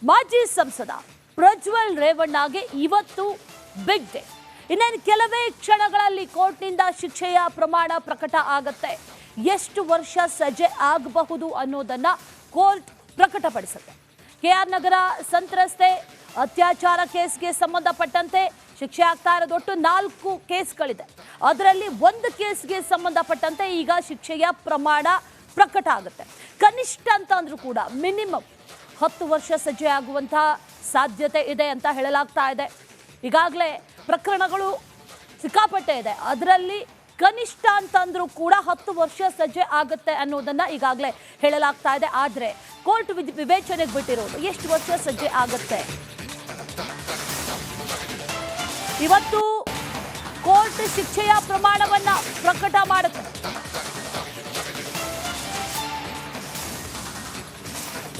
ಮಾಜಿ ಸಂಸದ ಪ್ರಜ್ವಲ್ ರೇವಣ್ಣಗೆ ಇವತ್ತು ಬಿಗ್ ಡೇ. ಇನ್ನೇನು ಕೆಲವೇ ಕ್ಷಣಗಳಲ್ಲಿ ಕೋರ್ಟ್ನಿಂದ ಶಿಕ್ಷೆಯ ಪ್ರಮಾಣ ಪ್ರಕಟ ಆಗುತ್ತೆ. ಎಷ್ಟು ವರ್ಷ ಸಜೆ ಆಗಬಹುದು ಅನ್ನೋದನ್ನ ಕೋರ್ಟ್ ಪ್ರಕಟಪಡಿಸುತ್ತೆ. ಕೆಆರ್ ನಗರ ಸಂತ್ರಸ್ತೆ ಅತ್ಯಾಚಾರ ಕೇಸ್ಗೆ ಸಂಬಂಧಪಟ್ಟಂತೆ ಶಿಕ್ಷೆ ಆಗ್ತಾ ಇರೋದು ಒಟ್ಟು 4 ಕೇಸ್ಗಳಿದೆ. ಅದರಲ್ಲಿ ಒಂದು ಕೇಸ್ಗೆ ಸಂಬಂಧಪಟ್ಟಂತೆ ಈಗ ಶಿಕ್ಷೆಯ ಪ್ರಮಾಣ ಪ್ರಕಟ ಆಗುತ್ತೆ. ಕನಿಷ್ಠ ಅಂತ ಅಂದ್ರೂ ಕೂಡ ಮಿನಿಮಮ್ 10 ವರ್ಷ ಸಜೆ ಆಗುವಂತಹ ಸಾಧ್ಯತೆ ಇದೆ ಅಂತ ಹೇಳಲಾಗ್ತಾ ಇದೆ. ಈಗಾಗಲೇ ಪ್ರಕರಣಗಳು ಸಿಕ್ಕಾಪಟ್ಟೆ ಇದೆ. ಅದರಲ್ಲಿ ಕನಿಷ್ಠ ಅಂತಂದ್ರೂ ಕೂಡ 10 ವರ್ಷ ಸಜೆ ಆಗುತ್ತೆ ಅನ್ನೋದನ್ನ ಈಗಾಗಲೇ ಹೇಳಲಾಗ್ತಾ ಇದೆ. ಆದರೆ ಕೋರ್ಟ್ ವಿವೇಚನೆಗೆ ಬಿಟ್ಟಿರೋದು ಎಷ್ಟು ವರ್ಷ ಸಜೆ ಆಗುತ್ತೆ. ಇವತ್ತು ಕೋರ್ಟ್ ಶಿಕ್ಷೆಯ ಪ್ರಮಾಣವನ್ನ ಪ್ರಕಟ ಮಾಡುತ್ತೆ.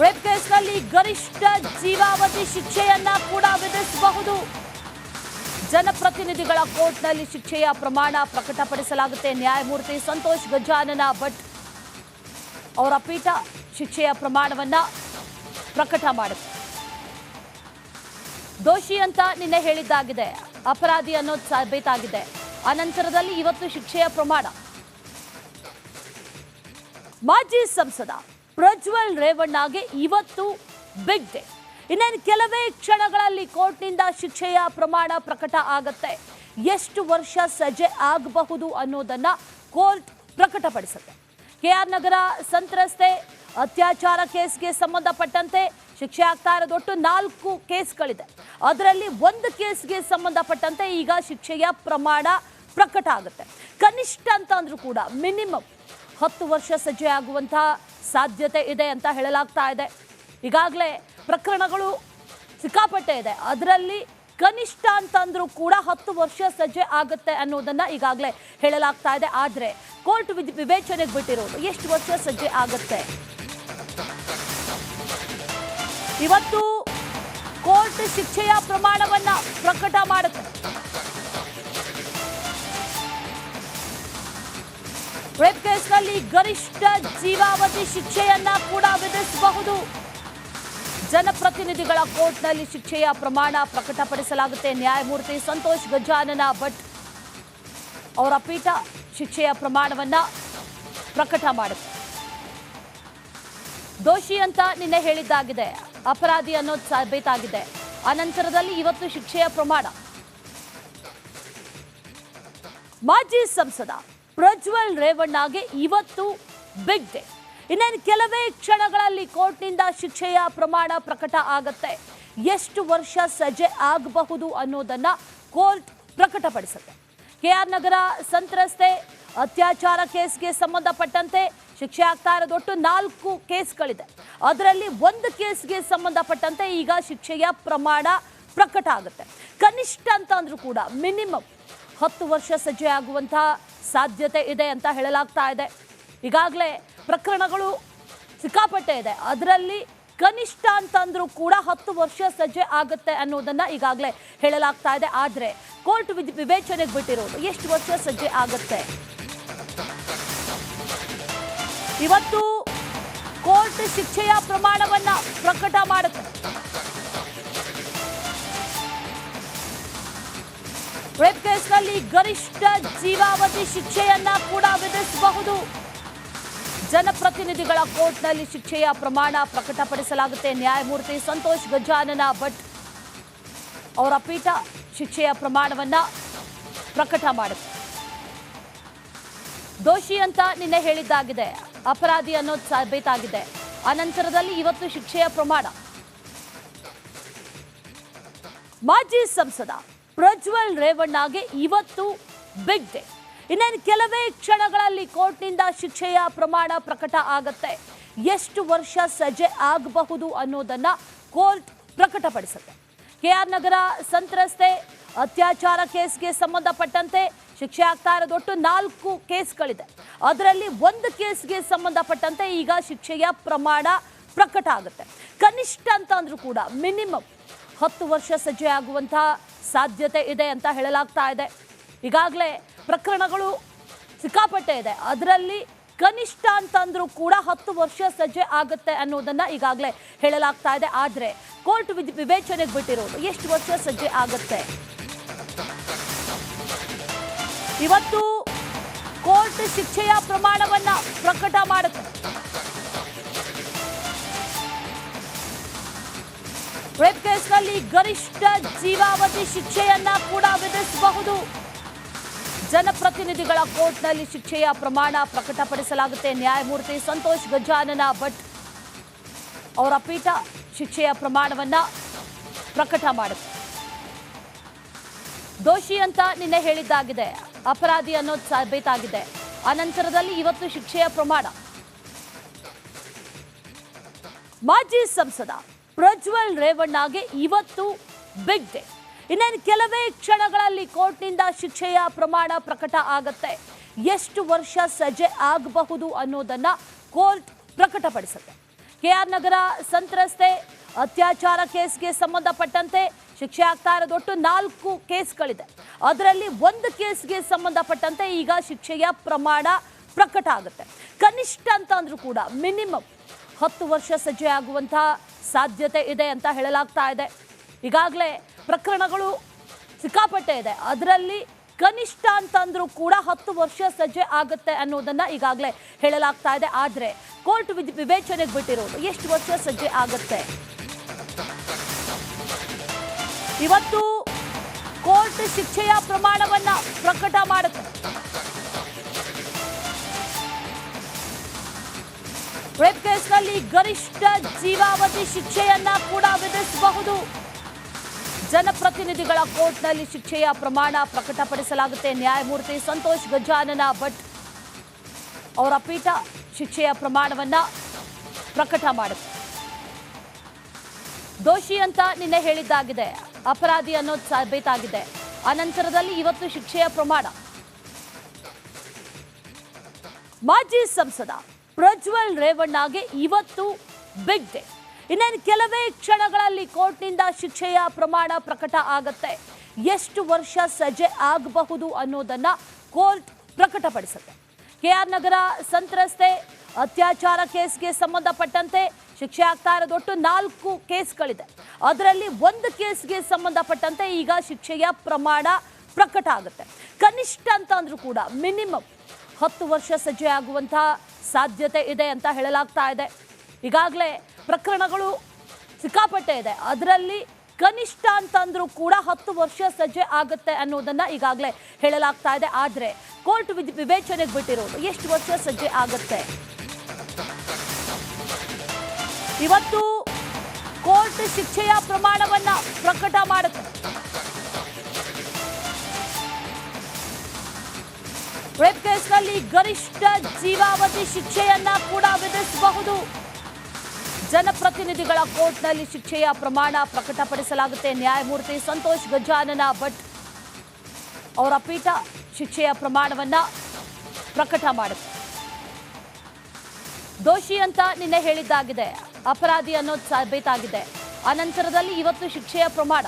ರೇಪ್ ಕೇಸ್ನಲ್ಲಿ ಗರಿಷ್ಠ ಜೀವಾವಧಿ ಶಿಕ್ಷೆಯನ್ನ ಕೂಡ ವಿಧಿಸಬಹುದು. ಜನಪ್ರತಿನಿಧಿಗಳ ಕೋರ್ಟ್ನಲ್ಲಿ ಶಿಕ್ಷೆಯ ಪ್ರಮಾಣ ಪ್ರಕಟಪಡಿಸಲಾಗುತ್ತೆ. ನ್ಯಾಯಮೂರ್ತಿ ಸಂತೋಷ್ ಗಜಾನನ ಭಟ್ ಅವರ ಪೀಠ ಶಿಕ್ಷೆಯ ಪ್ರಮಾಣವನ್ನ ಪ್ರಕಟ ಮಾಡುತ್ತೆ. ದೋಷಿ ಅಂತ ನಿನ್ನೆ ಹೇಳಿದ್ದಾಗಿದೆ, ಅಪರಾಧಿ ಅನ್ನೋದು ಸಾಬೀತಾಗಿದೆ. ಅನಂತರದಲ್ಲಿ ಇವತ್ತು ಶಿಕ್ಷೆಯ ಪ್ರಮಾಣ. ಮಾಜಿ ಸಂಸದ ಪ್ರಜ್ವಲ್ ರೇವಣ್ಣಗೆ ಇವತ್ತು ಬಿಗ್ ಡೇ. ಇನ್ನೇನು ಕೆಲವೇ ಕ್ಷಣಗಳಲ್ಲಿ ಕೋರ್ಟ್ನಿಂದ ಶಿಕ್ಷೆಯ ಪ್ರಮಾಣ ಪ್ರಕಟ ಆಗುತ್ತೆ. ಎಷ್ಟು ವರ್ಷ ಸಜೆ ಆಗಬಹುದು ಅನ್ನೋದನ್ನ ಕೋರ್ಟ್ ಪ್ರಕಟಪಡಿಸುತ್ತೆ. ಕೆಆರ್ ನಗರ ಸಂತ್ರಸ್ತೆ ಅತ್ಯಾಚಾರ ಕೇಸ್ಗೆ ಸಂಬಂಧಪಟ್ಟಂತೆ ಶಿಕ್ಷೆ ಆಗ್ತಾ ಇರೋದು ಒಟ್ಟು 4 ಕೇಸ್ಗಳಿದೆ. ಅದರಲ್ಲಿ ಒಂದು ಕೇಸ್ಗೆ ಸಂಬಂಧಪಟ್ಟಂತೆ ಈಗ ಶಿಕ್ಷೆಯ ಪ್ರಮಾಣ ಪ್ರಕಟ ಆಗುತ್ತೆ. ಕನಿಷ್ಠ ಅಂತ ಅಂದ್ರೂ ಕೂಡ ಮಿನಿಮಮ್ 10 ವರ್ಷ ಸಜೆ ಆಗುವಂತಹ ಸಾಧ್ಯತೆ ಇದೆ ಅಂತ ಹೇಳಲಾಗ್ತಾ ಇದೆ. ಈಗಾಗಲೇ ಪ್ರಕರಣಗಳು ಸಿಕ್ಕಾಪಟ್ಟೆ ಇದೆ. ಅದರಲ್ಲಿ ಕನಿಷ್ಠ ಅಂತಂದ್ರೂ ಕೂಡ 10 ವರ್ಷ ಸಜೆ ಆಗುತ್ತೆ ಅನ್ನೋದನ್ನ ಈಗಾಗಲೇ ಹೇಳಲಾಗ್ತಾ ಇದೆ. ಆದರೆ ಕೋರ್ಟ್ ವಿವೇಚನೆಗೆ ಬಿಟ್ಟಿರೋದು ಎಷ್ಟು ವರ್ಷ ಸಜೆ ಆಗುತ್ತೆ. ಇವತ್ತು ಕೋರ್ಟ್ ಶಿಕ್ಷೆಯ ಪ್ರಮಾಣವನ್ನ ಪ್ರಕಟ ಮಾಡುತ್ತೆ. ರೇಪ್ ಕೇಸ್ನಲ್ಲಿ ಗರಿಷ್ಠ ಜೀವಾವಧಿ ಶಿಕ್ಷೆಯನ್ನ ಕೂಡ ವಿಧಿಸಬಹುದು. ಜನಪ್ರತಿನಿಧಿಗಳ ಕೋರ್ಟ್ನಲ್ಲಿ ಶಿಕ್ಷೆಯ ಪ್ರಮಾಣ ಪ್ರಕಟಪಡಿಸಲಾಗುತ್ತೆ. ನ್ಯಾಯಮೂರ್ತಿ ಸಂತೋಷ್ ಗಜಾನನ ಭಟ್ ಅವರ ಪೀಠ ಶಿಕ್ಷೆಯ ಪ್ರಮಾಣವನ್ನ ಪ್ರಕಟ ಮಾಡುತ್ತೆ. ದೋಷಿ ಅಂತ ನಿನ್ನೆ ಹೇಳಿದ್ದಾಗಿದೆ, ಅಪರಾಧಿ ಅನ್ನೋದು ಸಾಬೀತಾಗಿದೆ. ಅನಂತರದಲ್ಲಿ ಇವತ್ತು ಶಿಕ್ಷೆಯ ಪ್ರಮಾಣ. ಮಾಜಿ ಸಂಸದ ಪ್ರಜ್ವಲ್ ರೇವಣ್ಣಗೆ ಇವತ್ತು ಬಿಗ್ ಡೇ. ಇನ್ನೇನು ಕೆಲವೇ ಕ್ಷಣಗಳಲ್ಲಿ ಕೋರ್ಟ್ನಿಂದ ಶಿಕ್ಷೆಯ ಪ್ರಮಾಣ ಪ್ರಕಟ ಆಗುತ್ತೆ. ಎಷ್ಟು ವರ್ಷ ಸಜೆ ಆಗಬಹುದು ಅನ್ನೋದನ್ನ ಕೋರ್ಟ್ ಪ್ರಕಟಪಡಿಸುತ್ತೆ. ಕೆಆರ್ ನಗರ ಸಂತ್ರಸ್ತೆ ಅತ್ಯಾಚಾರ ಕೇಸ್ಗೆ ಸಂಬಂಧಪಟ್ಟಂತೆ ಶಿಕ್ಷೆ ಆಗ್ತಾ ಇರೋದು ಒಟ್ಟು 4 ಕೇಸ್ಗಳಿದೆ. ಅದರಲ್ಲಿ ಒಂದು ಕೇಸ್ಗೆ ಸಂಬಂಧಪಟ್ಟಂತೆ ಈಗ ಶಿಕ್ಷೆಯ ಪ್ರಮಾಣ ಪ್ರಕಟ ಆಗುತ್ತೆ. ಕನಿಷ್ಠ ಅಂತ ಅಂದ್ರೂ ಕೂಡ ಮಿನಿಮಮ್ 10 ವರ್ಷ ಸಜೆ ಆಗುವಂತಹ ಸಾಧ್ಯತೆ ಇದೆ ಅಂತ ಹೇಳಲಾಗ್ತಾ ಇದೆ. ಈಗಾಗಲೇ ಪ್ರಕರಣಗಳು ಸಿಕ್ಕಾಪಟ್ಟೆ ಇದೆ. ಅದರಲ್ಲಿ ಕನಿಷ್ಠ ಅಂತಂದ್ರೂ ಕೂಡ 10 ವರ್ಷ ಸಜೆ ಆಗುತ್ತೆ ಅನ್ನೋದನ್ನ ಈಗಾಗಲೇ ಹೇಳಲಾಗ್ತಾ ಇದೆ. ಆದರೆ ಕೋರ್ಟ್ ವಿವೇಚನೆಗೆ ಬಿಟ್ಟಿರೋದು ಎಷ್ಟು ವರ್ಷ ಸಜೆ ಆಗುತ್ತೆ. ಇವತ್ತು ಕೋರ್ಟ್ ಶಿಕ್ಷೆಯ ಪ್ರಮಾಣವನ್ನ ಪ್ರಕಟ ಮಾಡುತ್ತೆ. ರೇಪ್ ಕೇಸ್ನಲ್ಲಿ ಗರಿಷ್ಠ ಜೀವಾವಧಿ ಶಿಕ್ಷೆಯನ್ನ ಕೂಡ ವಿಧಿಸಬಹುದು. ಜನಪ್ರತಿನಿಧಿಗಳ ಕೋರ್ಟ್ನಲ್ಲಿ ಶಿಕ್ಷೆಯ ಪ್ರಮಾಣ ಪ್ರಕಟಪಡಿಸಲಾಗುತ್ತೆ. ನ್ಯಾಯಮೂರ್ತಿ ಸಂತೋಷ್ ಗಜಾನನ ಭಟ್ ಅವರ ಪೀಠ ಶಿಕ್ಷೆಯ ಪ್ರಮಾಣವನ್ನ ಪ್ರಕಟ ಮಾಡುತ್ತೆ. ದೋಷಿ ಅಂತ ನಿನ್ನೆ ಹೇಳಿದ್ದಾಗಿದೆ, ಅಪರಾಧಿ ಅನ್ನೋದು ಸಾಬೀತಾಗಿದೆ. ಅನಂತರದಲ್ಲಿ ಇವತ್ತು ಶಿಕ್ಷೆಯ ಪ್ರಮಾಣ. ಮಾಜಿ ಸಂಸದ ಪ್ರಜ್ವಲ್ ರೇವಣ್ಣಗೆ ಇವತ್ತು ಬಿಗ್ ಡೇ. ಇನ್ನೇನು ಕೆಲವೇ ಕ್ಷಣಗಳಲ್ಲಿ ಕೋರ್ಟ್ನಿಂದ ಶಿಕ್ಷೆಯ ಪ್ರಮಾಣ ಪ್ರಕಟ ಆಗುತ್ತೆ. ಎಷ್ಟು ವರ್ಷ ಸಜೆ ಆಗಬಹುದು ಅನ್ನೋದನ್ನ ಕೋರ್ಟ್ ಪ್ರಕಟಪಡಿಸುತ್ತೆ. ಕೆಆರ್ ನಗರ ಸಂತ್ರಸ್ತೆ ಅತ್ಯಾಚಾರ ಕೇಸ್ಗೆ ಸಂಬಂಧಪಟ್ಟಂತೆ ಶಿಕ್ಷೆ ಆಗ್ತಾ ಇರೋದು ಒಟ್ಟು 4 ಕೇಸ್ಗಳಿದೆ. ಅದರಲ್ಲಿ ಒಂದು ಕೇಸ್ಗೆ ಸಂಬಂಧಪಟ್ಟಂತೆ ಈಗ ಶಿಕ್ಷೆಯ ಪ್ರಮಾಣ ಪ್ರಕಟ ಆಗುತ್ತೆ. ಕನಿಷ್ಠ ಅಂತ ಅಂದ್ರೂ ಕೂಡ ಮಿನಿಮಮ್ 10 ವರ್ಷ ಸಜೆ ಆಗುವಂತಹ ಸಾಧ್ಯತೆ ಇದೆ ಅಂತ ಹೇಳಲಾಗ್ತಾ ಇದೆ. ಈಗಾಗಲೇ ಪ್ರಕರಣಗಳು ಸಿಕ್ಕಾಪಟ್ಟೆ ಇದೆ. ಅದರಲ್ಲಿ ಕನಿಷ್ಠ ಅಂತಂದ್ರೂ ಕೂಡ 10 ವರ್ಷ ಸಜೆ ಆಗುತ್ತೆ ಅನ್ನೋದನ್ನ ಈಗಾಗಲೇ ಹೇಳಲಾಗ್ತಾ ಇದೆ. ಆದ್ರೆ ಕೋರ್ಟ್ ವಿವೇಚನೆಗೆ ಬಿಟ್ಟಿರೋದು ಎಷ್ಟು ವರ್ಷ ಸಜ್ಜೆ ಆಗುತ್ತೆ. ಇವತ್ತು ಕೋರ್ಟ್ ಶಿಕ್ಷೆಯ ಪ್ರಮಾಣವನ್ನ ಪ್ರಕಟ ಮಾಡುತ್ತೆ. ರೇಪ್ ಕೇಸ್ನಲ್ಲಿ ಗರಿಷ್ಠ ಜೀವಾವಧಿ ಶಿಕ್ಷೆಯನ್ನ ಕೂಡ ವಿಧಿಸಬಹುದು. ಜನಪ್ರತಿನಿಧಿಗಳ ಕೋರ್ಟ್ನಲ್ಲಿ ಶಿಕ್ಷೆಯ ಪ್ರಮಾಣ ಪ್ರಕಟಪಡಿಸಲಾಗುತ್ತೆ. ನ್ಯಾಯಮೂರ್ತಿ ಸಂತೋಷ್ ಗಜಾನನ ಭಟ್ ಅವರ ಪೀಠ ಶಿಕ್ಷೆಯ ಪ್ರಮಾಣವನ್ನ ಪ್ರಕಟ ಮಾಡುತ್ತೆ. ದೋಷಿ ಅಂತ ನಿನ್ನೆ ಹೇಳಿದ್ದಾಗಿದೆ, ಅಪರಾಧಿ ಅನ್ನೋದು ಸಾಬೀತಾಗಿದೆ. ಅನಂತರದಲ್ಲಿ ಇವತ್ತು ಶಿಕ್ಷೆಯ ಪ್ರಮಾಣ. ಮಾಜಿ ಸಂಸದ ಪ್ರಜ್ವಲ್ ರೇವಣ್ಣಗೆ ಇವತ್ತು ಬಿಗ್ ಡೇ. ಇನ್ನೇನು ಕೆಲವೇ ಕ್ಷಣಗಳಲ್ಲಿ ಕೋರ್ಟ್ನಿಂದ ಶಿಕ್ಷೆಯ ಪ್ರಮಾಣ ಪ್ರಕಟ ಆಗುತ್ತೆ. ಎಷ್ಟು ವರ್ಷ ಸಜೆ ಆಗಬಹುದು ಅನ್ನೋದನ್ನ ಕೋರ್ಟ್ ಪ್ರಕಟಪಡಿಸುತ್ತೆ. ಕೆಆರ್ ನಗರ ಸಂತ್ರಸ್ತೆ ಅತ್ಯಾಚಾರ ಕೇಸ್ಗೆ ಸಂಬಂಧಪಟ್ಟಂತೆ ಶಿಕ್ಷೆ ಆಗ್ತಾ ಇರೋದು ಒಟ್ಟು 4 ಕೇಸ್ಗಳಿದೆ. ಅದರಲ್ಲಿ 1 ಕೇಸ್ಗೆ ಸಂಬಂಧಪಟ್ಟಂತೆ ಈಗ ಶಿಕ್ಷೆಯ ಪ್ರಮಾಣ ಪ್ರಕಟ ಆಗುತ್ತೆ. ಕನಿಷ್ಠ ಅಂತ ಅಂದ್ರೂ ಕೂಡ ಮಿನಿಮಮ್ 10 ವರ್ಷ ಸಜೆ ಆಗುವಂತಹ ಸಾಧ್ಯತೆ ಇದೆ ಅಂತ ಹೇಳಲಾಗ್ತಾ ಇದೆ. ಈಗಾಗಲೇ ಪ್ರಕರಣಗಳು ಸಿಕ್ಕಾಪಟ್ಟೆ ಇದೆ. ಅದರಲ್ಲಿ ಕನಿಷ್ಠ ಅಂತಂದ್ರೂ ಕೂಡ 10 ವರ್ಷ ಸಜೆ ಆಗುತ್ತೆ ಅನ್ನೋದನ್ನ ಈಗಾಗಲೇ ಹೇಳಲಾಗ್ತಾ ಇದೆ. ಆದ್ರೆ ಕೋರ್ಟ್ ವಿವೇಚನೆಗೆ ಬಿಟ್ಟಿರೋದು ಎಷ್ಟು ವರ್ಷ ಸಜ್ಜೆ ಆಗುತ್ತೆ. ಇವತ್ತು ಕೋರ್ಟ್ ಶಿಕ್ಷೆಯ ಪ್ರಮಾಣವನ್ನ ಪ್ರಕಟ ಮಾಡುತ್ತೆ. ರೇಪ್ ಕೇಸ್ನಲ್ಲಿ ಗರಿಷ್ಠ ಜೀವಾವಧಿ ಶಿಕ್ಷೆಯನ್ನ ಕೂಡ ವಿಧಿಸಬಹುದು. ಜನಪ್ರತಿನಿಧಿಗಳ ಕೋರ್ಟ್ನಲ್ಲಿ ಶಿಕ್ಷೆಯ ಪ್ರಮಾಣ ಪ್ರಕಟಪಡಿಸಲಾಗುತ್ತೆ. ನ್ಯಾಯಮೂರ್ತಿ ಸಂತೋಷ್ ಗಜಾನನ ಭಟ್ ಅವರ ಪೀಠ ಶಿಕ್ಷೆಯ ಪ್ರಮಾಣವನ್ನ ಪ್ರಕಟ ಮಾಡುತ್ತೆ. ದೋಷಿ ಅಂತ ನಿನ್ನೆ ಹೇಳಿದ್ದಾಗಿದೆ, ಅಪರಾಧಿ ಅನ್ನೋದು ಸಾಬೀತಾಗಿದೆ. ಅನಂತರದಲ್ಲಿ ಇವತ್ತು ಶಿಕ್ಷೆಯ ಪ್ರಮಾಣ. ಮಾಜಿ ಸಂಸದ ಪ್ರಜ್ವಲ್ ರೇವಣ್ಣಗೆ ಇವತ್ತು ಬಿಗ್ ಡೇ. ಇನ್ನೇನು ಕೆಲವೇ ಕ್ಷಣಗಳಲ್ಲಿ ಕೋರ್ಟ್ನಿಂದ ಶಿಕ್ಷೆಯ ಪ್ರಮಾಣ ಪ್ರಕಟ ಆಗುತ್ತೆ. ಎಷ್ಟು ವರ್ಷ ಸಜೆ ಆಗಬಹುದು ಅನ್ನೋದನ್ನ ಕೋರ್ಟ್ ಪ್ರಕಟಪಡಿಸುತ್ತೆ. ಕೆಆರ್ ನಗರ ಸಂತ್ರಸ್ತೆ ಅತ್ಯಾಚಾರ ಕೇಸ್ಗೆ ಸಂಬಂಧಪಟ್ಟಂತೆ ಶಿಕ್ಷೆ ಆಗ್ತಾ ಇರೋದು ಒಟ್ಟು 4 ಕೇಸ್ಗಳಿದೆ. ಅದರಲ್ಲಿ 1 ಕೇಸ್ಗೆ ಸಂಬಂಧಪಟ್ಟಂತೆ ಈಗ ಶಿಕ್ಷೆಯ ಪ್ರಮಾಣ ಪ್ರಕಟ ಆಗುತ್ತೆ. ಕನಿಷ್ಠ ಅಂತ ಅಂದ್ರೂ ಕೂಡ ಮಿನಿಮಮ್ 10 ವರ್ಷ ಸಜೆ ಆಗುವಂತಹ ಸಾಧ್ಯತೆ ಇದೆ ಅಂತ ಹೇಳಲಾಗ್ತಾ ಇದೆ. ಈಗಾಗಲೇ ಪ್ರಕರಣಗಳು ಸಿಕ್ಕಾಪಟ್ಟೆ ಇದೆ. ಅದರಲ್ಲಿ ಕನಿಷ್ಠ ಅಂತಂದ್ರೂ ಕೂಡ 10 ವರ್ಷ ಸಜೆ ಆಗುತ್ತೆ ಅನ್ನೋದನ್ನ ಈಗಾಗಲೇ ಹೇಳಲಾಗ್ತಾ ಇದೆ. ಆದ್ರೆ ಕೋರ್ಟ್ ವಿವೇಚನೆಗೆ ಬಿಟ್ಟಿರೋದು ಎಷ್ಟು ವರ್ಷ ಸಜ್ಜೆ ಆಗುತ್ತೆ. ಇವತ್ತು ಕೋರ್ಟ್ ಶಿಕ್ಷೆಯ ಪ್ರಮಾಣವನ್ನ ಪ್ರಕಟ ಮಾಡುತ್ತೆ. ರೇಪ್ ಕೇಸ್ನಲ್ಲಿ ಗರಿಷ್ಠ ಜೀವಾವಧಿ ಶಿಕ್ಷೆಯನ್ನ ಕೂಡ ವಿಧಿಸಬಹುದು. ಜನಪ್ರತಿನಿಧಿಗಳ ಕೋರ್ಟ್ನಲ್ಲಿ ಶಿಕ್ಷೆಯ ಪ್ರಮಾಣ ಪ್ರಕಟಪಡಿಸಲಾಗುತ್ತೆ. ನ್ಯಾಯಮೂರ್ತಿ ಸಂತೋಷ್ ಗಜಾನನ ಭಟ್ ಅವರ ಪೀಠ ಶಿಕ್ಷೆಯ ಪ್ರಮಾಣವನ್ನ ಪ್ರಕಟ ಮಾಡುತ್ತೆ. ದೋಷಿ ಅಂತ ನಿನ್ನೆ ಹೇಳಿದ್ದಾಗಿದೆ, ಅಪರಾಧಿ ಅನ್ನೋದು ಸಾಬೀತಾಗಿದೆ. ಅನಂತರದಲ್ಲಿ ಇವತ್ತು ಶಿಕ್ಷೆಯ ಪ್ರಮಾಣ.